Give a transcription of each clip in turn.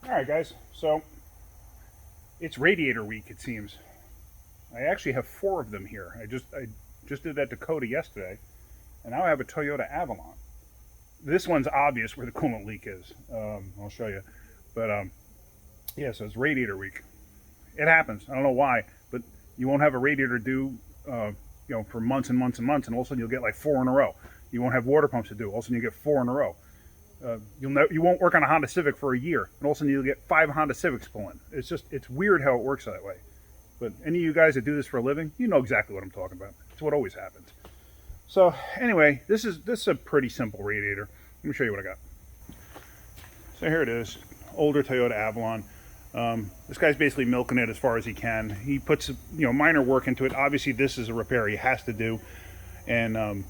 Alright guys, so it's radiator week it seems. I actually have 4 of them here. I just did that Dakota yesterday, and now I have a Toyota Avalon. This one's obvious where the coolant leak is. I'll show you. But yeah, so it's radiator week. It happens. I don't know why, but you won't have a radiator due for months and months and months, and all of a sudden you'll get like 4 in a row. You won't have water pumps to do. All of a sudden you get 4 in a row. You won't work on a Honda Civic for a year, and all of a sudden you'll get 5 Honda Civics pulling. It's weird how it works that way. But any of you guys that do this for a living, you know exactly what I'm talking about. It's what always happens. So anyway, this is a pretty simple radiator. Let me show you what I got. So here it is, older Toyota Avalon. This guy's basically milking it as far as he can. He puts minor work into it. Obviously, this is a repair he has to do, and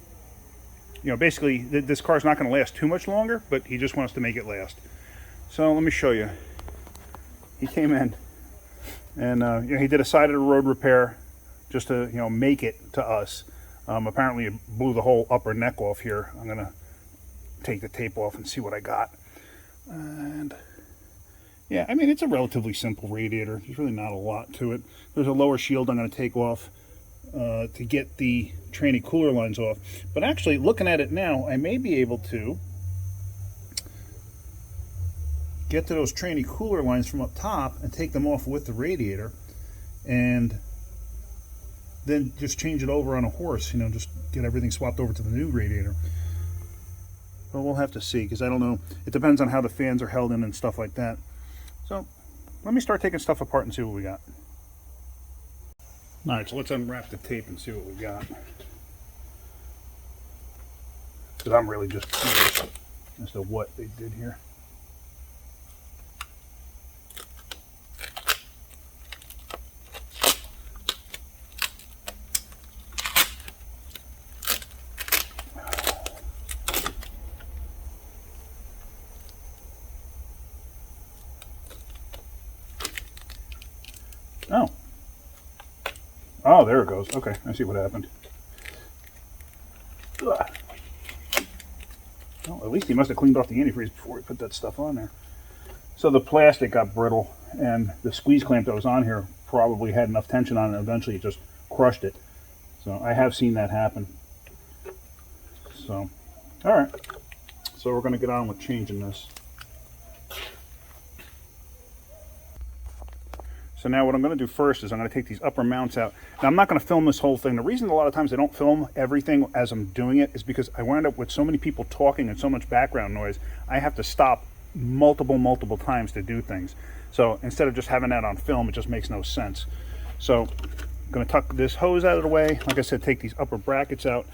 basically this car's not going to last too much longer, but he just wants to make it last. So let me show you. He came in, and he did a side of the road repair just to make it to us. Apparently, it blew the whole upper neck off here. I'm gonna take the tape off and see what I got. And yeah, I mean, it's a relatively simple radiator. There's really not a lot to it. There's a lower shield I'm going to take off to get the tranny cooler lines off. But actually, looking at it now, I may be able to get to those tranny cooler lines from up top and take them off with the radiator, and then just change it over on a horse, just get everything swapped over to the new radiator. But we'll have to see, because I don't know. It depends on how the fans are held in and stuff like that. So let me start taking stuff apart and see what we got. All right, so let's unwrap the tape and see what we got. Because I'm really just curious as to what they did here. Oh, there it goes. Okay, I see what happened. Ugh. Well, at least he must have cleaned off the antifreeze before he put that stuff on there. So the plastic got brittle, and the squeeze clamp that was on here probably had enough tension on it, and eventually it just crushed it. So I have seen that happen. So, all right. So we're going to get on with changing this. So now what I'm going to do first is I'm going to take these upper mounts out. Now I'm not going to film this whole thing. The reason a lot of times I don't film everything as I'm doing it is because I wind up with so many people talking and so much background noise. I have to stop multiple times to do things. So instead of just having that on film, it just makes no sense. So I'm going to tuck this hose out of the way. Like I said, take these upper brackets out.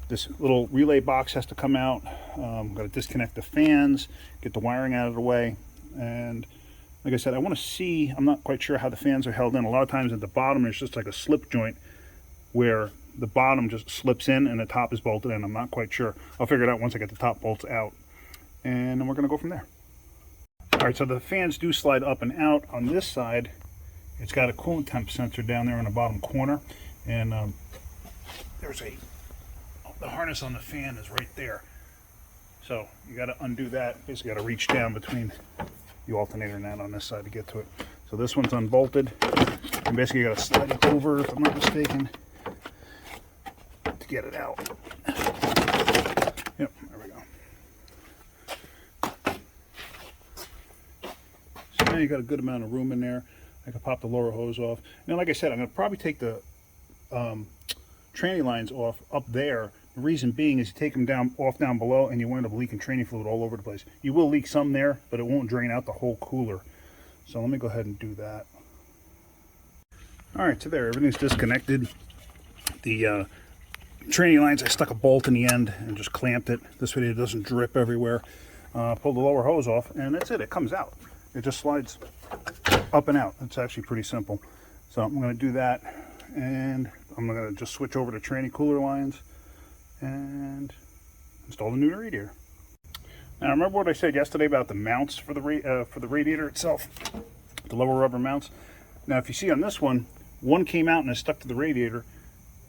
This little relay box has to come out. I'm going to disconnect the fans, get the wiring out of the way, and like I said, I want to see, I'm not quite sure how the fans are held in. A lot of times at the bottom, there's just like a slip joint where the bottom just slips in and the top is bolted in. I'm not quite sure. I'll figure it out once I get the top bolts out. And then we're going to go from there. All right, so the fans do slide up and out. On this side, it's got a coolant temp sensor down there in the bottom corner. And there's the harness on the fan is right there. So you got to undo that. Basically got to reach down between the alternator and that on this side to get to it. So this one's unbolted, and basically you got to slide it over, if I'm not mistaken, to get it out. Yep, there we go. So now you got a good amount of room in there. I can pop the lower hose off. Now, like I said, I'm going to probably take the tranny lines off up there. The reason being is you take them down below and you wind up leaking tranny fluid all over the place. You will leak some there, but it won't drain out the whole cooler. So let me go ahead and do that. All right, so there, everything's disconnected. The tranny lines, I stuck a bolt in the end and just clamped it. This way it doesn't drip everywhere. Pull the lower hose off, and that's it. It comes out. It just slides up and out. It's actually pretty simple. So I'm going to do that, and I'm going to just switch over to tranny cooler lines and install the new radiator. Now, remember what I said yesterday about the mounts for the radiator itself, the lower rubber mounts? Now, if you see on this one came out and is stuck to the radiator,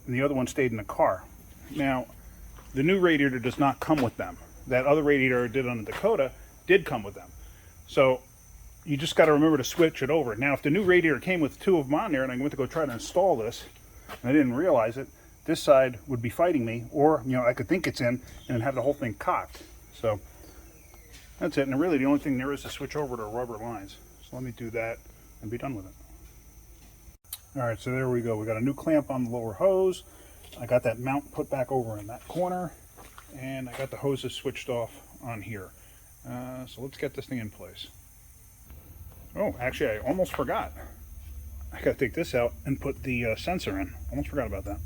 and the other one stayed in the car. Now, the new radiator does not come with them. That other radiator I did on the Dakota did come with them. So you just got to remember to switch it over. Now, if the new radiator came with 2 of them on there and I went to go try to install this, and I didn't realize it, this side would be fighting me, or, you know, I could think it's in and have the whole thing cocked. So that's it. And really the only thing there is to switch over to rubber lines. So let me do that and be done with it. All right, so there we go. We got a new clamp on the lower hose. I got that mount put back over in that corner, and I got the hoses switched off on here. So let's get this thing in place. Oh, actually, I almost forgot. I got to take this out and put the sensor in. Almost forgot about that.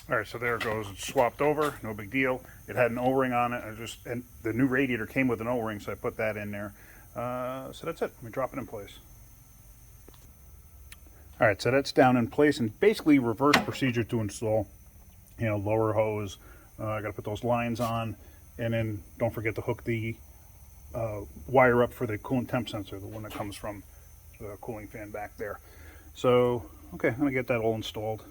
All right, so there it goes. It's swapped over. No big deal. It had an O-ring on it. And the new radiator came with an O-ring, so I put that in there. So that's it. Let me drop it in place. All right, so that's down in place, and basically reverse procedure to install. You know, lower hose. I got to put those lines on, and then don't forget to hook the wire up for the coolant temp sensor, the one that comes from the cooling fan back there. So, okay, I'm gonna get that all installed.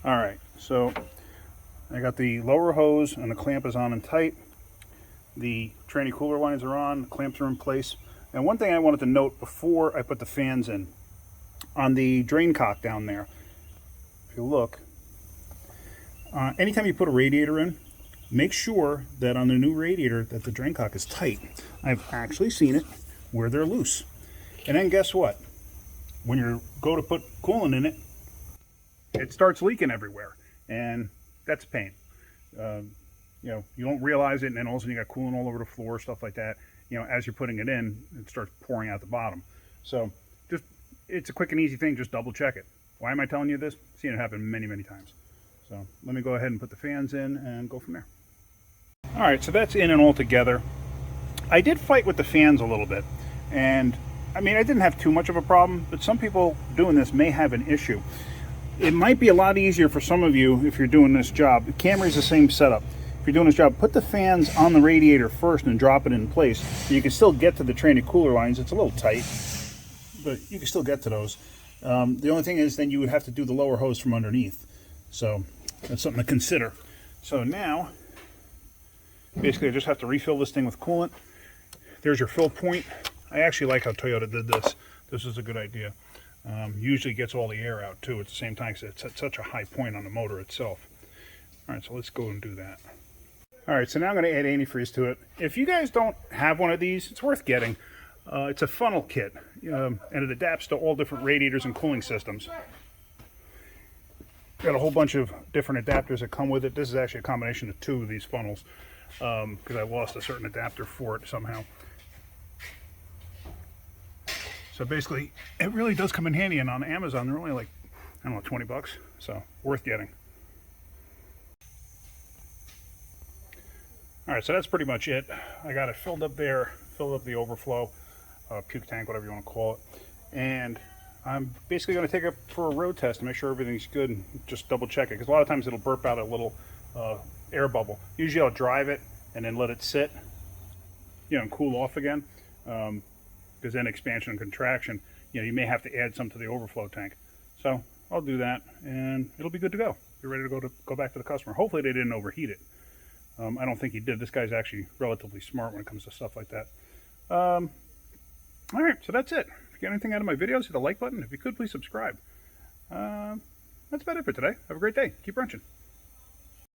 All right, so I got the lower hose and the clamp is on and tight. The tranny cooler lines are on, the clamps are in place. And one thing I wanted to note before I put the fans in, on the drain cock down there, if you look, anytime you put a radiator in, make sure that on the new radiator that the drain cock is tight. I've actually seen it where they're loose. And then guess what? When you go to put coolant in it, it starts leaking everywhere. And that's a pain. You know, you don't realize it, and then all of a sudden you got coolant all over the floor, stuff like that. You know, as you're putting it in, it starts pouring out the bottom. So just, it's a quick and easy thing, just double check it. Why am I telling you this? I've seen it happen many, many times. So let me go ahead and put the fans in and go from there. All right, so that's in and all together. I did fight with the fans a little bit, and I mean, I didn't have too much of a problem, but some people doing this may have an issue. It might be a lot easier for some of you if you're doing this job. The Camry's the same setup. If you're doing this job, put the fans on the radiator first and drop it in place. You can still get to the tranny cooler lines. It's a little tight, but you can still get to those. The only thing is then you would have to do the lower hose from underneath. So that's something to consider. So now, basically I just have to refill this thing with coolant. There's your fill point. I actually like how Toyota did this. This is a good idea. Usually gets all the air out too at the same time because it's at such a high point on the motor itself. All right, so let's go and do that. All right, so now I'm going to add antifreeze to it. If you guys don't have one of these, it's worth getting. It's a funnel kit, and it adapts to all different radiators and cooling systems. Got a whole bunch of different adapters that come with it. This is actually a combination of 2 of these funnels because I lost a certain adapter for it somehow. So basically, it really does come in handy, and on Amazon, they're only like, I don't know, 20 bucks. So worth getting. All right, so that's pretty much it. I got it filled up there, filled up the overflow, puke tank, whatever you want to call it. And I'm basically going to take it for a road test to make sure everything's good and just double check it. Because a lot of times it'll burp out a little air bubble. Usually I'll drive it and then let it sit, you know, and cool off again. Because then expansion and contraction, you know, you may have to add some to the overflow tank. So I'll do that and it'll be good to go. Be ready to go back to the customer. Hopefully they didn't overheat it. I don't think he did. This guy's actually relatively smart when it comes to stuff like that. All right, so that's it. If you get anything out of my videos, hit the like button. If you could, please subscribe. That's about it for today. Have a great day. Keep wrenching.